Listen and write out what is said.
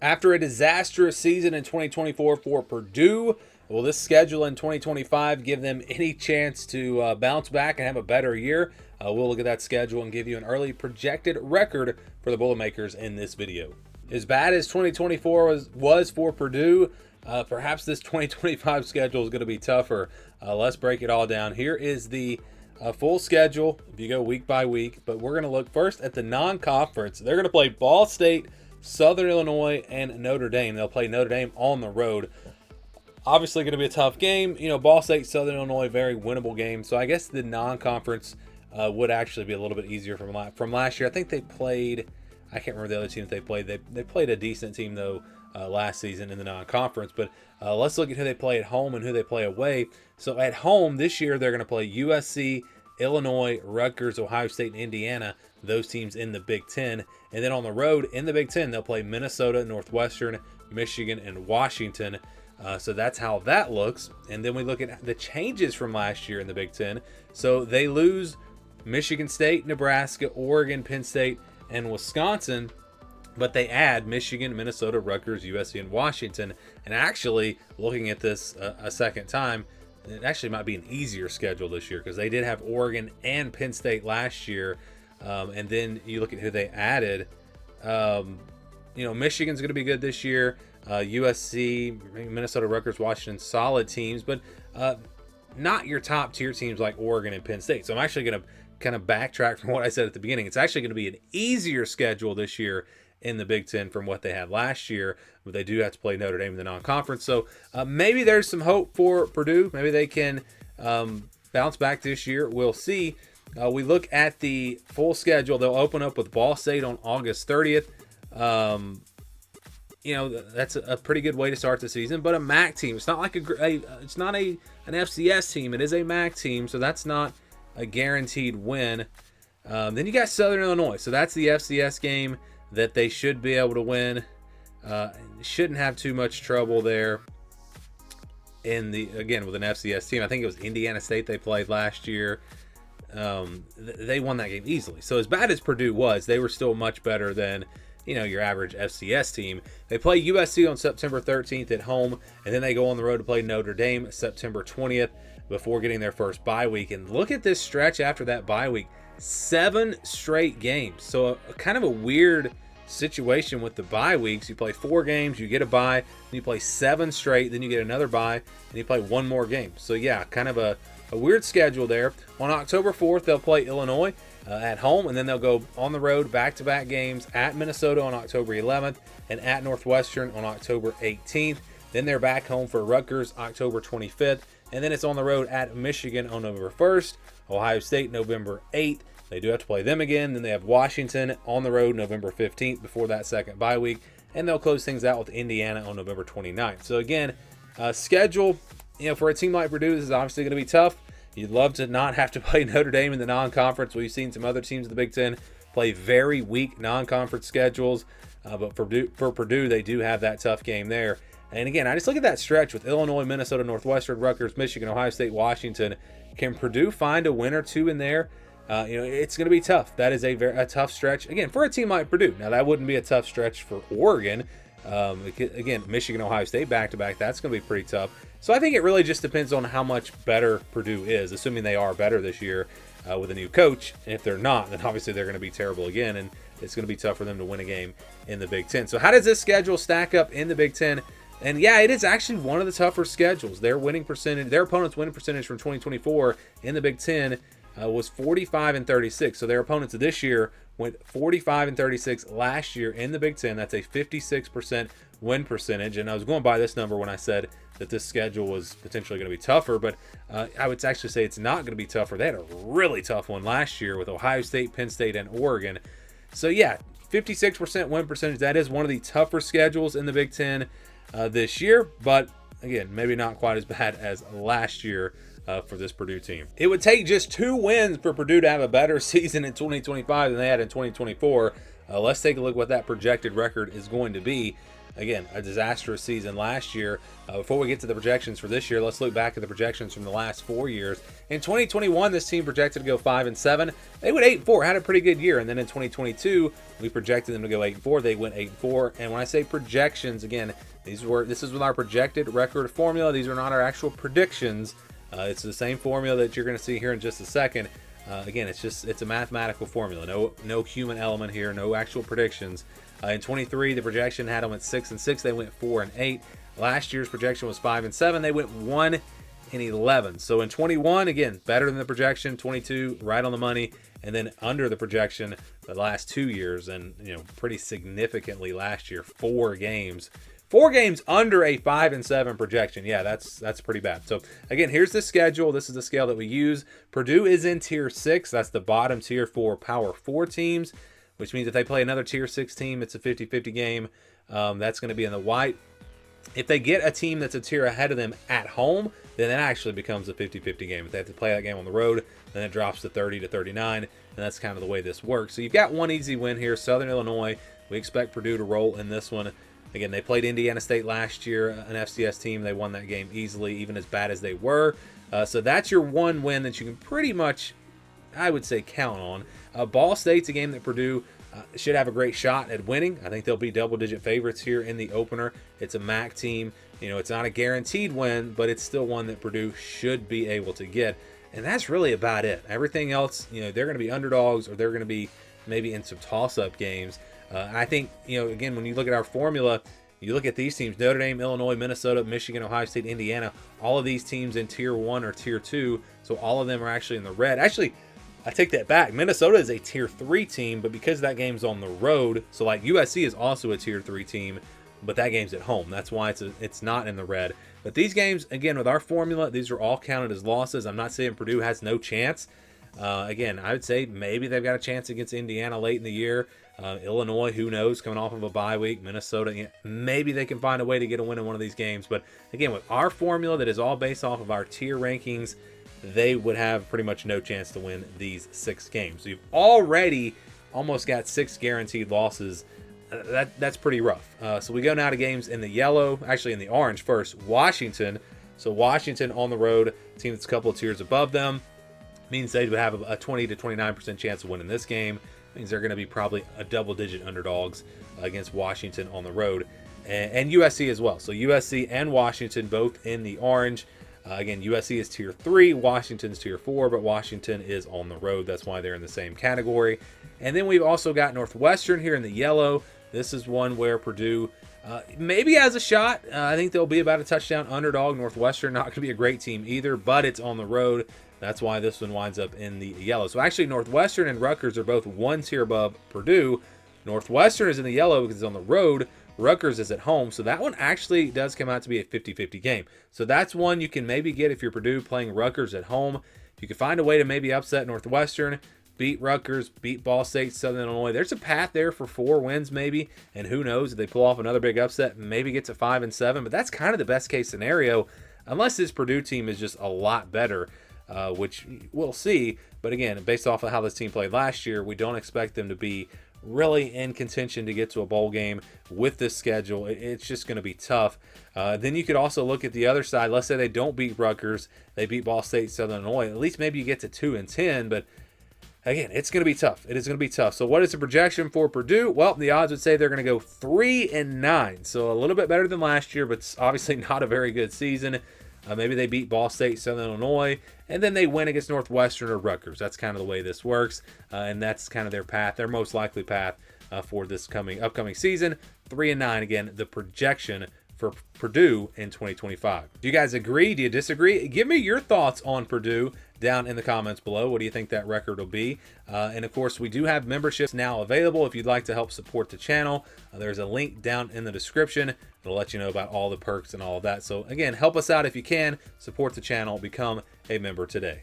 After a disastrous season in 2024 for Purdue, will this schedule in 2025 give them any chance to bounce back and have a better year? We'll look at that schedule and give you an early projected record for the Boilermakers in this video. As bad as 2024 was for Purdue, perhaps this 2025 schedule is going to be tougher. Let's break it all down. Here is the full schedule if you go week by week, but we're going to look first at the non-conference. They're going to play Ball State, Southern Illinois, and Notre Dame. They'll play Notre Dame on the road. Obviously going to be a tough game. You know, Ball State, Southern Illinois, very winnable game. So I guess the non-conference would actually be a little bit easier from last year. I think they played, I can't remember the other team that they played. They played a decent team, though, last season in the non-conference. But let's look at who they play at home and who they play away. So at home this year, they're going to play USC, Illinois, Rutgers, Ohio State, and Indiana. Those teams in the Big Ten. And then on the road in the Big Ten, they'll play Minnesota, Northwestern, Michigan, and Washington. So that's how that looks. And then we look at the changes from last year in the Big Ten. So they lose Michigan State, Nebraska, Oregon, Penn State, and Wisconsin. But they add Michigan, Minnesota, Rutgers, USC, and Washington. And actually, looking at this a second time, it actually might be an easier schedule this year because they did have Oregon and Penn State last year. And then you look at who they added. Michigan's going to be good this year. USC, Minnesota, Rutgers, Washington, solid teams, but not your top tier teams like Oregon and Penn State. So I'm actually going to kind of backtrack from what I said at the beginning. It's actually going to be an easier schedule this year in the Big Ten from what they had last year, but they do have to play Notre Dame in the non-conference. So maybe there's some hope for Purdue. Maybe they can bounce back this year. We'll see. We look at the full schedule. They'll open up with Ball State on August 30th. That's a pretty good way to start the season, but a MAC team. It's not like it's not an FCS team. It is a MAC team, so that's not a guaranteed win. Then you got Southern Illinois. So that's the FCS game that they should be able to win. Shouldn't have too much trouble there with an FCS team. I think it was Indiana State they played last year. They won that game easily. So as bad as Purdue was, they were still much better than your average FCS team. They play USC on September 13th at home, and then they go on the road to play Notre Dame September 20th before getting their first bye week. And look at this stretch after that bye week. 7 straight games. So kind of a weird situation with the bye weeks. You play 4 games, you get a bye, then you play 7 straight, then you get another bye, and you play 1 more game. So yeah, kind of a weird schedule there. On October 4th, they'll play Illinois at home, and then they'll go on the road back-to-back games at Minnesota on October 11th and at Northwestern on October 18th. Then they're back home for Rutgers October 25th, and then it's on the road at Michigan on November 1st, Ohio State November 8th. They do have to play them again. Then they have Washington on the road November 15th before that second bye week, and they'll close things out with Indiana on November 29th. So again, schedule, for a team like Purdue, this is obviously going to be tough. You'd love to not have to play Notre Dame in the non-conference. We've seen some other teams in the Big Ten play very weak non-conference schedules, but for Purdue, they do have that tough game there. And again, I just look at that stretch with Illinois, Minnesota, Northwestern, Rutgers, Michigan, Ohio State, Washington. Can Purdue find a win or two in there? It's going to be tough. That is a tough stretch, again, for a team like Purdue. Now, that wouldn't be a tough stretch for Oregon. Again, Michigan, Ohio State back-to-back, that's going to be pretty tough. So I think it really just depends on how much better Purdue is, assuming they are better this year with a new coach. And if they're not, then obviously they're going to be terrible again, and it's going to be tough for them to win a game in the Big Ten. So how does this schedule stack up in the Big Ten? And yeah, it is actually one of the tougher schedules. Their opponent's winning percentage from 2024 in the Big Ten was 45-36. So their opponents this year went 45-36 last year in the Big Ten. That's a 56% win percentage. And I was going by this number when I said that this schedule was potentially going to be tougher, but I would actually say it's not going to be tougher. They had a really tough one last year with Ohio State, Penn State, and Oregon. So yeah, 56% win percentage. That is one of the tougher schedules in the Big Ten this year, but again, maybe not quite as bad as last year for this Purdue team. It would take just 2 wins for Purdue to have a better season in 2025 than they had in 2024. Let's take a look at what that projected record is going to be. again, a disastrous season last year. Before we get to the projections for this year, let's look back at the projections from the last 4 years. In 2021, this team projected to go 5-7. They went 8-4, had a pretty good year. And then in 2022, we projected them to go 8-4. They went 8-4. And when I say projections, again, this is with our projected record formula. These are not our actual predictions. It's the same formula that you're going to see here in just a second. Again, it's a mathematical formula. No human element here. No actual predictions. In 23, the projection had them at 6-6. They went 4-8. Last year's projection was 5-7. They went 1-11. So in 21, again, better than the projection. 22, right on the money, and then under the projection the last 2 years, and pretty significantly last year, 4 games. 4 games under a 5-7 projection. Yeah, that's pretty bad. So again, here's the schedule. This is the scale that we use. Purdue is in Tier 6. That's the bottom tier for Power 4 teams, which means if they play another Tier 6 team, it's a 50-50 game. That's going to be in the white. If they get a team that's a tier ahead of them at home, then that actually becomes a 50-50 game. If they have to play that game on the road, then it drops to 30-39, and that's kind of the way this works. So you've got one easy win here, Southern Illinois. We expect Purdue to roll in this one. Again, they played Indiana State last year, an FCS team. They won that game easily, even as bad as they were. So that's your one win that you can pretty much, I would say, count on. Ball State's a game that Purdue should have a great shot at winning. I think they'll be double-digit favorites here in the opener. It's a MAC team. It's not a guaranteed win, but it's still one that Purdue should be able to get. And that's really about it. Everything else, they're going to be underdogs, or they're going to be maybe in some toss-up games. I think, again, when you look at our formula, you look at these teams, Notre Dame, Illinois, Minnesota, Michigan, Ohio State, Indiana, all of these teams in Tier 1 or Tier 2, so all of them are actually in the red. Actually, I take that back. Minnesota is a Tier 3 team, but because that game's on the road, so like USC is also a Tier 3 team, but that game's at home. That's why it's not in the red. But these games, again, with our formula, these are all counted as losses. I'm not saying Purdue has no chance. Again, I would say maybe they've got a chance against Indiana late in the year. Illinois, who knows, coming off of a bye week. Minnesota, maybe they can find a way to get a win in one of these games. But again, with our formula that is all based off of our tier rankings, they would have pretty much no chance to win these 6 games. So you've already almost got 6 guaranteed losses. That's pretty rough. So we go now to games in the yellow, actually in the orange first. Washington. So Washington on the road, team that's a couple of tiers above them, means they would have a 20 to 29% chance of winning this game. Means they're going to be probably a double-digit underdogs against Washington on the road, and USC as well. So USC and Washington both in the orange. Again, USC is Tier 3, Washington's Tier 4, but Washington is on the road. That's why they're in the same category. And then we've also got Northwestern here in the yellow. This is one where Purdue maybe has a shot. I think they'll be about a touchdown underdog. Northwestern not going to be a great team either, but it's on the road. That's why this one winds up in the yellow. So actually, Northwestern and Rutgers are both 1 tier above Purdue. Northwestern is in the yellow because it's on the road. Rutgers is at home. So that one actually does come out to be a 50-50 game. So that's one you can maybe get if you're Purdue playing Rutgers at home. If you can find a way to maybe upset Northwestern, beat Rutgers, beat Ball State, Southern Illinois, there's a path there for 4 wins maybe. And who knows, if they pull off another big upset, maybe get to 5-7. But that's kind of the best case scenario, unless this Purdue team is just a lot better. Which we'll see. But again, based off of how this team played last year, we don't expect them to be really in contention to get to a bowl game with this schedule. It's just going to be tough. Then you could also look at the other side. Let's say they don't beat Rutgers. They beat Ball State, Southern Illinois. At least maybe you get to 2-10. But again, it's going to be tough. It is going to be tough. So what is the projection for Purdue? Well, the odds would say they're going to go 3-9. So a little bit better than last year, but obviously not a very good season. Maybe they beat Ball State, Southern Illinois, and then they win against Northwestern or Rutgers. That's kind of the way this works, and that's kind of their path, their most likely path for this upcoming season. 3-9, again, the projection for Purdue in 2025. Do you guys agree? Do you disagree? Give me your thoughts on Purdue down in the comments below. What do you think that record will be? And of course, we do have memberships now available if you'd like to help support the channel. There's a link down in the description. It'll let you know about all the perks and all of that. So again, help us out if you can. Support the channel. Become a member today.